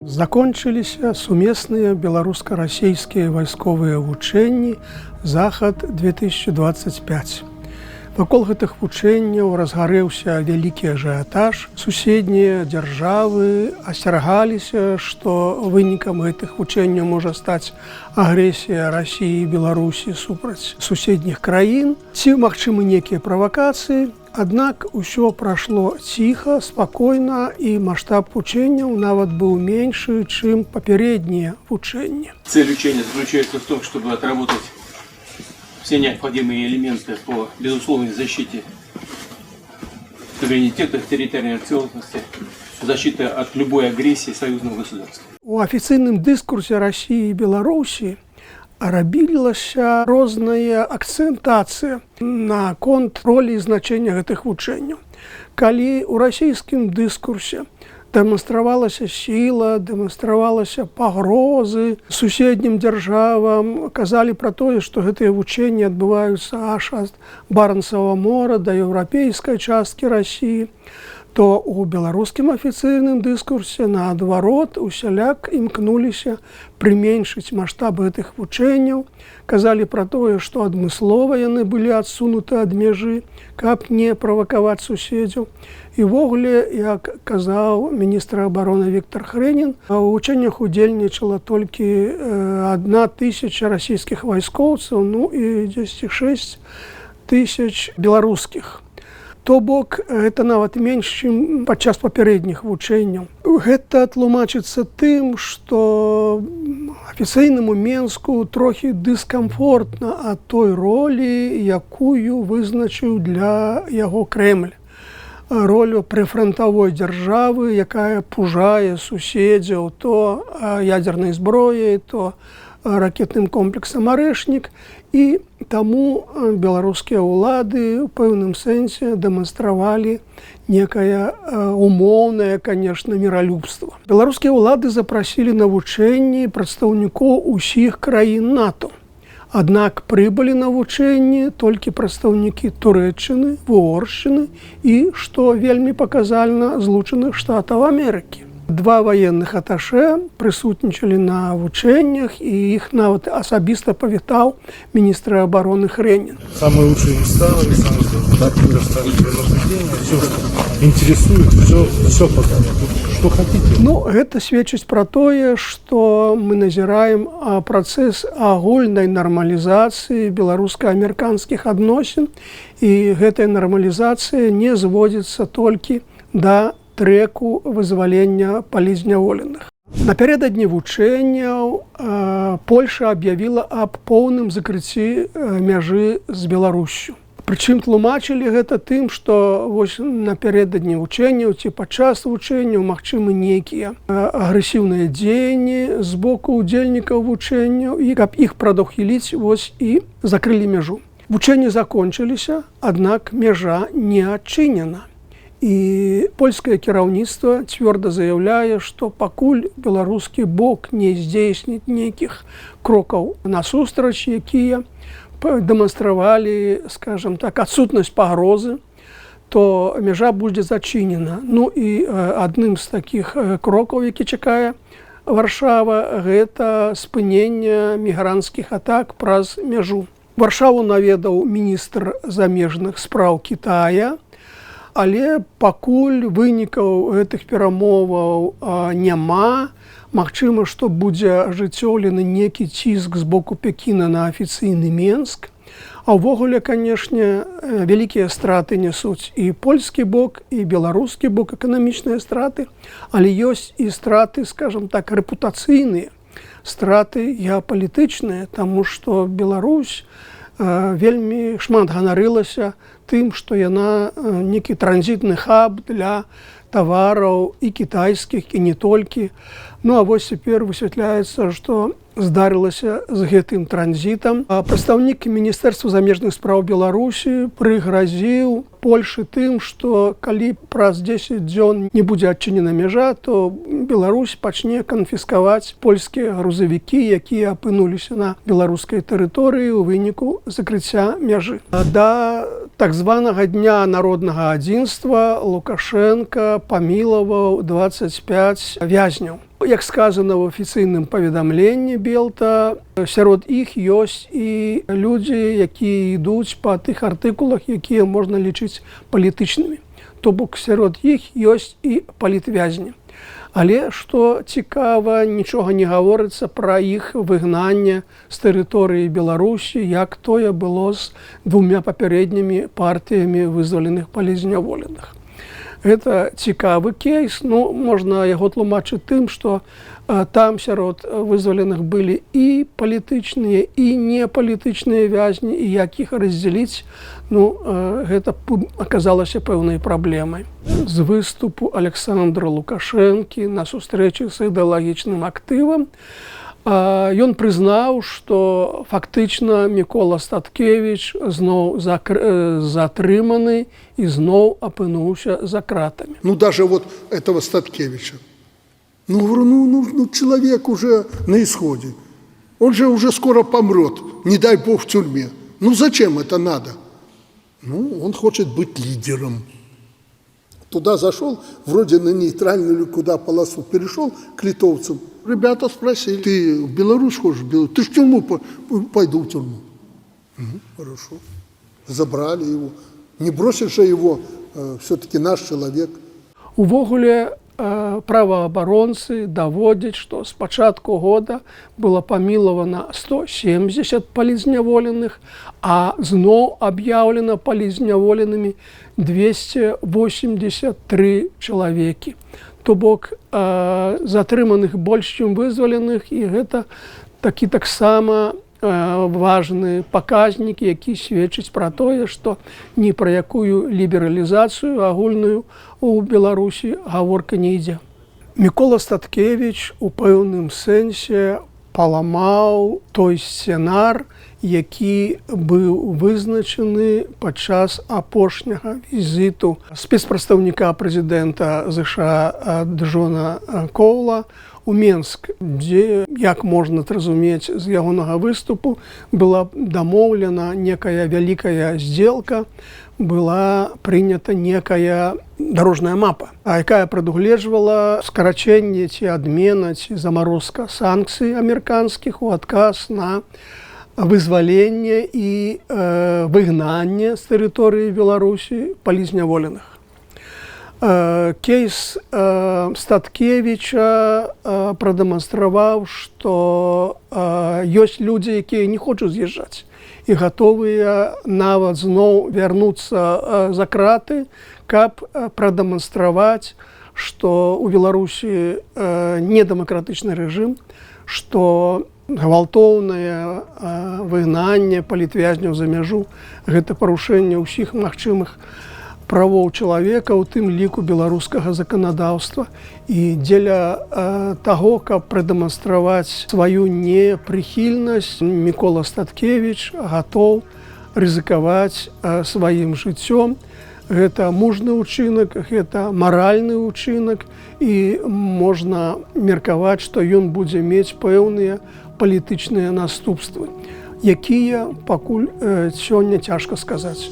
Закончыліся сумесныя беларуска-расійскія вайсковыя вучэнні «Захад-2025». Вакол гэтых вучэнняў разгарэўся вялікі ажыятаж. Суседнія дзяржавы асцерагаліся, што вынікам гэтых вучэнняў можа стаць агрэсія Расіі і Беларусі супраць суседніх краін, ці магчымы нейкія правакацыі. Аднак усё прайшло ціха, спакойна, і маштаб вучэнняў нават быў меншы, чым папярэднія вучэнні. Цель учения заключается в том, чтобы отработать все необходимые элементы по безусловной защите суверенитета, территориальной целостности, защиты от любой агрессии союзного государства. У афіцыйным дыскурсе Расіі і Беларусі рабілася розная акцэнтацыя наконт ролі і значэння гэтых вучэнняў. Калі ў расійскім дыскурсе дэманстравалася сіла, дэманстравалася пагрозы суседнім дзяржавам, казалі пра тое, што гэтыя вучэнні адбываюцца аж ад Барэнцавага мора да еўрапейскай часткі Расіі, то у беларускім афіцыйным дыскурсе наадварот усяляк імкнуліся прыменшыць маштаб гэтых вучэнняў, казалі пра тое, што адмыслова яны былі адсунуты ад мяжы, каб не правакаваць суседзяў. І ввогуле, як казаў міністр абароны Віктор Хрэнін, у вучэннях удзельнічала толькі 1000 расійскіх вайскоўцаў, і 6 тысяч беларускіх. То бок, гэта нават менш, чым падчас папярэдніх вучэнняў. Гэта тлумачыцца тым, што афіцыйнаму Менску трохі дыскамфортна ад той ролі, якую вызначыў для яго Крэмль. Ролю прыфрантавой дзяржавы, якая пужае суседзяў то ядзернай зброяй, то ракетным комплексам «Арэшнік». І таму беларускія ўлады ў пэўным сэнсе дэманстравалі некае умоўнае, канешне, міралюбства. Беларускія ўлады запрасілі на вучэнні прадстаўнікоў усіх краін НАТО. Аднак прыбылі на вучэнні толькі прадстаўнікі Турэччыны, Угоршчыны і, што вельмі паказальна, Злучаных Штатаў Амерыкі. 2 ваенных аташэ прысутнічалі на вучэннях, і іх нават асабіста павітаў міністр абароны Хрэнін. Самые лучшие места, так предоставили наблюдение, все, что интересует, все показано. Что хотите? Гэта сведчыць пра тое, што мы назіраем працэс агульнай нармалізацыі беларуска-амерыканскіх адносін, і гэтая нармалізацыя не зводзіцца толькі да трэку вызвалення палізняволеных. Напярэдадні вучэнняў Польша аб'явіла аб поўным закрыцці мяжы з Беларуссю. Прычым тлумачылі гэта тым, што напярэдадні вучэнняў ці падчас вучэнняў магчымы нейкія агрэсіўныя дзеянні з боку ўдзельнікаў вучэнняў, і каб іх прадухіліць, і закрылі мяжу. Вучэнні закончыліся, аднак мяжа не адчынена. І польскае кіраўніцтва цвёрда заяўляе, што пакуль беларускі бок не здзейсніць нейкіх крокаў насустрач, якія дэманстравалі, скажам так, адсутнасць пагрозы, то мяжа будзе зачынена. І адным з такіх крокаў, які чакае Варшава, гэта спыненне мігранцкіх атак праз мяжу. Варшаву наведаў міністр замежных спраў Кітая, але пакуль вынікаў гэтых перамоваў няма. Магчыма, што будзе ажыццёўлены нейкі ціск з боку Пекіна на афіцыйны Менск. А ўвогуле, канешне, вялікія страты нясуць і польскі бок, і беларускі бок, эканамічныя страты, але ёсць і страты, скажам так, рэпутацыйныя, страты геапалітычныя, таму што Беларусь вельмі шмат ганарылася тым, што яна нейкі транзітны хаб для тавараў і кітайскіх, і не толькі. А вось цяпер высвятляецца, што здарылася з гэтым транзітам. Прадстаўнік міністэрства замежных спраў Беларусі прыгразіў Польшы тым, што калі праз 10 дзён не будзе адчынена мяжа, то Беларусь пачне канфіскаваць польскія грузавікі, якія апынуліся на беларускай тэрыторыі ў выніку закрыцця мяжы. Да так званага дня народнага адзінства Лукашенко памілаваў 25 вязняў. Як сказано в афіцыйным паведамленні Белта, сярод іх ёсць і людзі, якія ідуць па тых артыкулах, якія можна лічыць палітычнымі. То бок сярод іх ёсць і палітвязні. Але, што цікава, нічога не гаворыцца пра іх выгнанне з тэрыторыі Беларусі, як тое было з двумя папярэднімі партыямі вызваленых палізняволеных. Гэта цікавы кейс, можна яго тлумачыць тым, што там сярод вызваленых былі і палітычныя, і непалітычныя вязні, і як іх раздзяліць, гэта аказалася пэўнай праблемай. З выступу Александра Лукашэнкі на сустрэчы з ідэалагічным актывам ён прызнаў, што фактычна Мікола Статкевіч зноў затрыманы і зноў апынуўся за кратамі. Даже вот этого Статкевича. Человек уже на исходе. Он же уже скоро помрет, не дай бог в тюрьме. Зачем это надо? Он хочет быть лидером. Туда зашел, вроде на нейтральную куда полосу перешел к литовцам. Ребята спросили: ты в Беларусь хочешь? Ты ж в тюрьму? Пойду в тюрьму. Хорошо. Забрали его. Не бросишь же его, все-таки наш человек. Увогуле, праваабаронцы даводзяць, што з пачатку года было памілавана 170 палізняволеных, а зноў аб'яўлена палізняволенымі 283 чалавекі. То бок затрыманых больш, чым вызваленых, і гэта такі таксама важны паказнік, які сведчыць пра тое, што ні пра якую лібералізацыю агульную у Беларусі гаворка не ідзе. Мікола Статкевіч у пэўным сэнсе паламаў той сцэнар, які быў вызначаны падчас апошняга візіту спецпрадстаўніка прэзідэнта ЗША Джона Коула у Менск, дзе, як можна зразумець з ягонага выступу, была дамоўлена некая вялікая здзелка, была прынята некая дарожная мапа, якая прадугледжвала скарачэнне ці адмена ці замарозка санкцый амерыканскіх у адказ на вызваленне і выгнанне з тэрыторыі Беларусі палізняволеных. Кейс Статкевіча прадэманстраваў, што ёсць людзі, якія не хочуць з'язджаць і гатовыя нават зноў вярнуцца за краты, каб прадэманстраваць, што ў Беларусі недэмакратычны рэжым, што гвалтоўнае выгнанне палітвязняў за мяжу – гэта парушэнне ўсіх магчымых правоў чалавека, у тым ліку беларускага заканадаўства. І дзеля таго, каб прадэманстраваць сваю непрыхільнасць, Мікола Статкевіч гатоў рызыкаваць сваім жыццём. Гэта мужны ўчынак, гэта маральны ўчынак, і можна меркаваць, што ён будзе мець пэўныя палітычныя наступствы, якія пакуль сёння цяжка сказаць.